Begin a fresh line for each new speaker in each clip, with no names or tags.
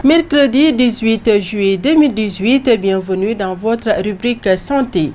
Mercredi 18 juillet 2018, bienvenue dans votre rubrique santé.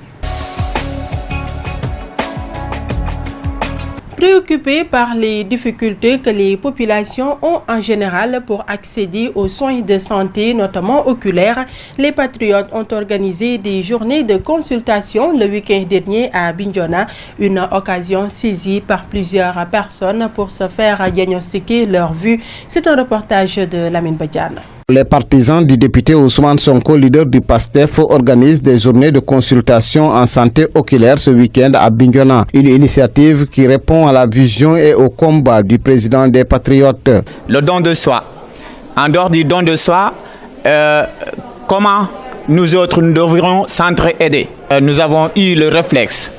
Préoccupés par les difficultés que les populations ont en général pour accéder aux soins de santé, notamment oculaires, les patriotes ont organisé des journées de consultation le week-end dernier à Bignona, une occasion saisie par plusieurs personnes pour se faire diagnostiquer leur vue. C'est un reportage de Lamine Badiane.
Les partisans du député Ousmane Sonko, leader du PASTEF, organisent des journées de consultation en santé oculaire ce week-end à Bignona. Une initiative qui répond à la vision et au combat du président des Patriotes.
Le don de soi. En dehors du don de soi, comment nous autres nous devrions s'entraider? Nous avons eu le réflexe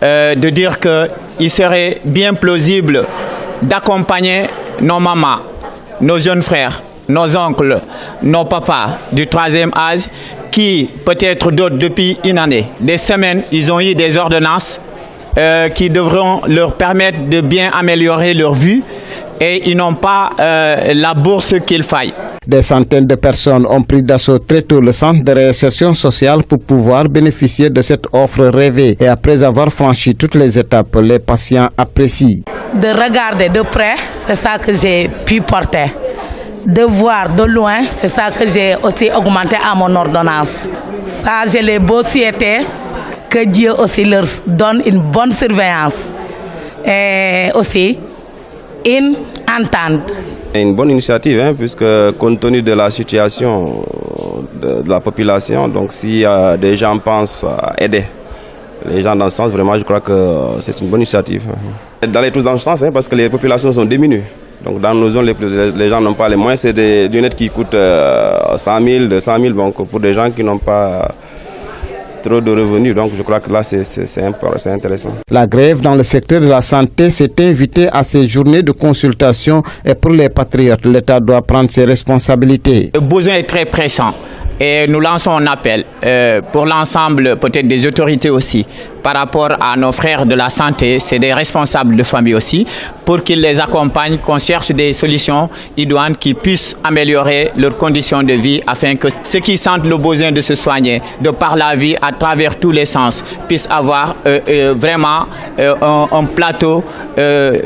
de dire qu'il serait bien plausible d'accompagner nos mamans, nos jeunes frères, nos oncles, nos papas du troisième âge qui, peut-être d'autres depuis une année, des semaines, ils ont eu des ordonnances qui devront leur permettre de bien améliorer leur vue et ils n'ont pas la bourse qu'il faille.
Des centaines de personnes ont pris d'assaut très tôt le centre de réinsertion sociale pour pouvoir bénéficier de cette offre rêvée. Et après avoir franchi toutes les étapes, les patients apprécient.
De regarder de près, c'est ça que j'ai pu porter. De voir de loin, c'est ça que j'ai aussi augmenté à mon ordonnance. Ça, je l'ai beau souhaiter que Dieu aussi leur donne une bonne surveillance et aussi une entente.
Une bonne initiative, puisque compte tenu de la situation de la population, donc si des gens pensent à aider les gens dans ce sens, vraiment je crois que c'est une bonne initiative. D'aller tous dans ce sens, parce que les populations sont diminuées. Donc dans nos zones, les gens n'ont pas les moyens. C'est des lunettes qui coûtent 100 000, 200 000, donc pour des gens qui n'ont pas trop de revenus. Donc je crois que là, c'est intéressant.
La grève dans le secteur de la santé s'est invitée à ces journées de consultation et pour les patriotes, l'État doit prendre ses responsabilités.
Le besoin est très pressant. Et nous lançons un appel pour l'ensemble peut-être des autorités aussi par rapport à nos frères de la santé, c'est des responsables de famille aussi, pour qu'ils les accompagnent, qu'on cherche des solutions idoines qui puissent améliorer leurs conditions de vie afin que ceux qui sentent le besoin de se soigner, de par la vie à travers tous les sens, puissent avoir vraiment un plateau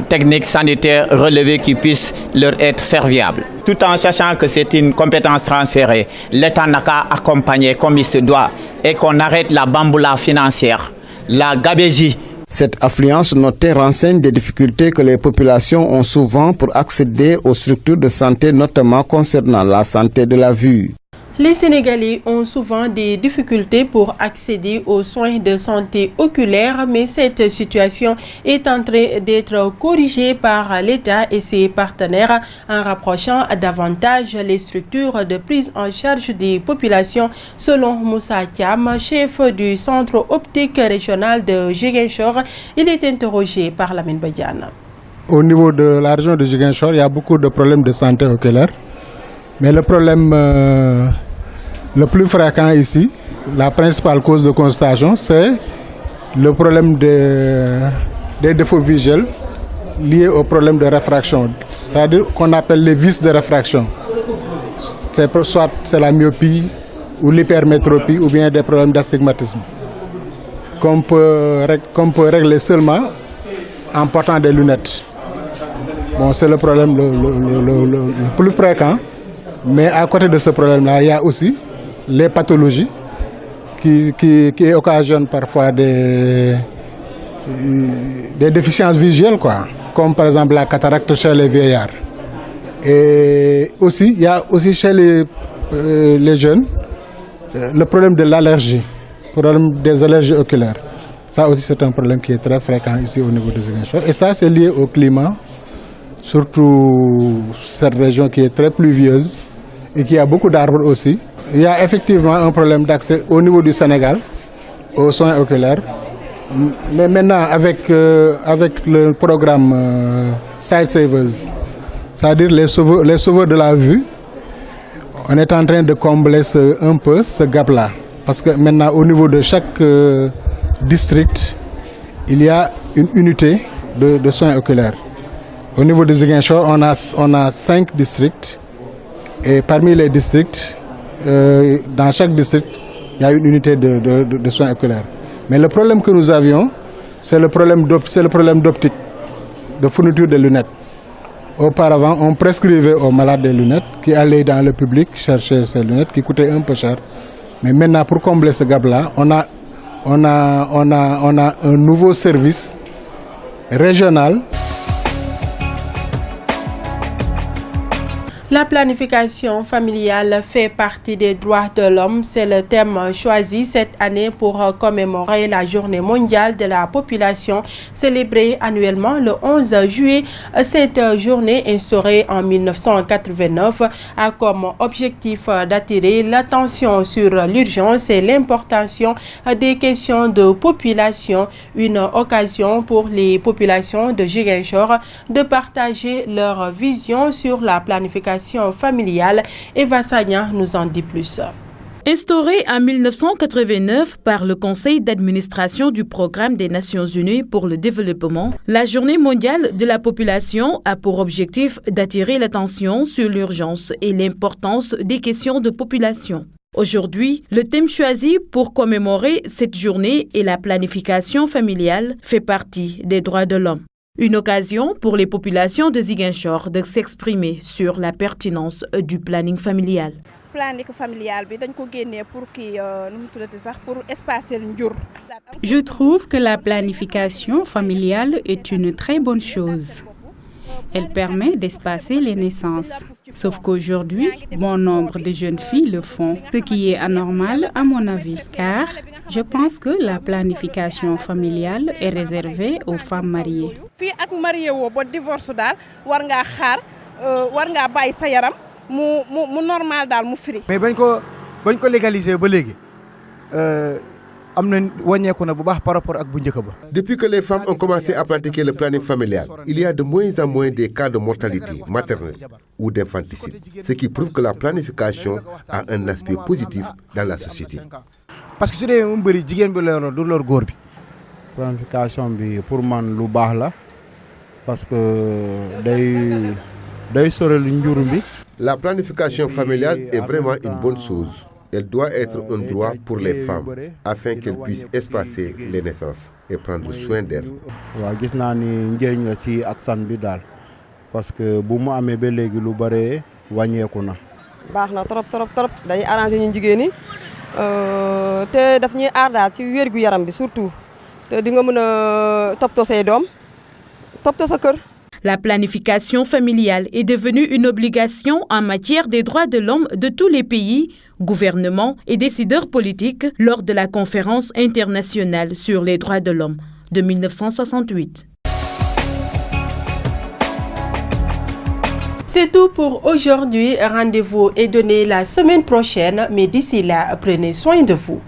technique sanitaire relevé qui puisse leur être serviable. Tout en sachant que c'est une compétence transférée, l'État n'a qu'à accompagner comme il se doit et qu'on arrête la bamboula financière, la gabégie.
Cette affluence notée renseigne des difficultés que les populations ont souvent pour accéder aux structures de santé, notamment concernant la santé de la vue.
Les Sénégalais ont souvent des difficultés pour accéder aux soins de santé oculaire, mais cette situation est en train d'être corrigée par l'État et ses partenaires en rapprochant davantage les structures de prise en charge des populations, selon Moussa Thiam, chef du centre optique régional de Ziguinchor. Il est interrogé par Lamine Badiane.
Au niveau de la région de Ziguinchor, il y a beaucoup de problèmes de santé oculaire, mais le problème le plus fréquent ici, la principale cause de constatation, c'est le problème des défauts visuels liés au problème de réfraction, c'est-à-dire qu'on appelle les vices de réfraction. Soit c'est la myopie ou l'hypermétropie ou bien des problèmes d'astigmatisme qu'on peut régler seulement en portant des lunettes. Bon, c'est le problème le plus fréquent, mais à côté de ce problème-là, il y a aussi les pathologies qui occasionnent parfois des déficiences visuelles, comme par exemple la cataracte chez les vieillards. Et aussi, il y a aussi chez les jeunes le problème de l'allergie, le problème des allergies oculaires. Ça aussi, c'est un problème qui est très fréquent ici au niveau de Ziguinchor. Et ça, c'est lié au climat, surtout cette région qui est très pluvieuse et qui a beaucoup d'arbres aussi. Il y a effectivement un problème d'accès au niveau du Sénégal aux soins oculaires. Mais maintenant, avec le programme Sight Savers, c'est-à-dire les sauveurs de la vue, on est en train de combler un peu ce gap-là. Parce que maintenant, au niveau de chaque district, il y a une unité de soins oculaires. Au niveau de Ziguinchor, on a 5 districts Et parmi les districts, dans chaque district, il y a une unité de soins oculaires. Mais le problème que nous avions, c'est le problème d'optique, de fourniture de lunettes. Auparavant, on prescrivait aux malades des lunettes qui allaient dans le public chercher ces lunettes qui coûtaient un peu cher. Mais maintenant, pour combler ce gap-là, on a un nouveau service régional.
La planification familiale fait partie des droits de l'homme. C'est le thème choisi cette année pour commémorer la Journée mondiale de la population, célébrée annuellement le 11 juillet. Cette journée, instaurée en 1989, a comme objectif d'attirer l'attention sur l'urgence et l'importance des questions de population. Une occasion pour les populations de Ziguinchor de partager leur vision sur la planification familiale. Eva Sagna nous en dit plus.
Instaurée en 1989 par le Conseil d'administration du Programme des Nations Unies pour le développement, la Journée mondiale de la population a pour objectif d'attirer l'attention sur l'urgence et l'importance des questions de population. Aujourd'hui, le thème choisi pour commémorer cette journée et la planification familiale fait partie des droits de l'homme. Une occasion pour les populations de Ziguinchor de s'exprimer sur la pertinence du planning familial.
Je trouve que la planification familiale est une très bonne chose. Elle permet d'espacer les naissances. Sauf qu'aujourd'hui, bon nombre de jeunes filles le font, ce qui est anormal à mon avis, car je pense que la planification familiale est réservée aux femmes mariées.
Mais bañ ko légaliser ba légui
Depuis que les femmes ont commencé à pratiquer le planning familial, il y a de moins en moins des cas de mortalité maternelle ou d'infanticide, ce qui prouve que la planification a un aspect positif dans la société.
Parce que c'est un bëri jigen bi lor du lor góor bi.
Planification bi pour man lu baax la parce que day sorel njur bi.
La planification familiale est vraiment une bonne chose. Elle doit être un droit pour les femmes afin qu'elles puissent espacer les naissances et prendre soin d'elles.
Gis naa ni njëriñ la ci aksan bi daal parce que bu mu amee ba léegi lu bare wàññeeku na.
Baax na trop dañuy arranger ñu jigéen ñi te daf ñuy aar daal ci wér gu yaram bi surtout te di nga mën a toppatoo say doom toppatoo sa kër.
La planification familiale est devenue une obligation en matière des droits de l'homme de tous les pays, gouvernements et décideurs politiques lors de la conférence internationale sur les droits de l'homme de 1968.
C'est tout pour aujourd'hui. Rendez-vous est donné la semaine prochaine, mais d'ici là, prenez soin de vous.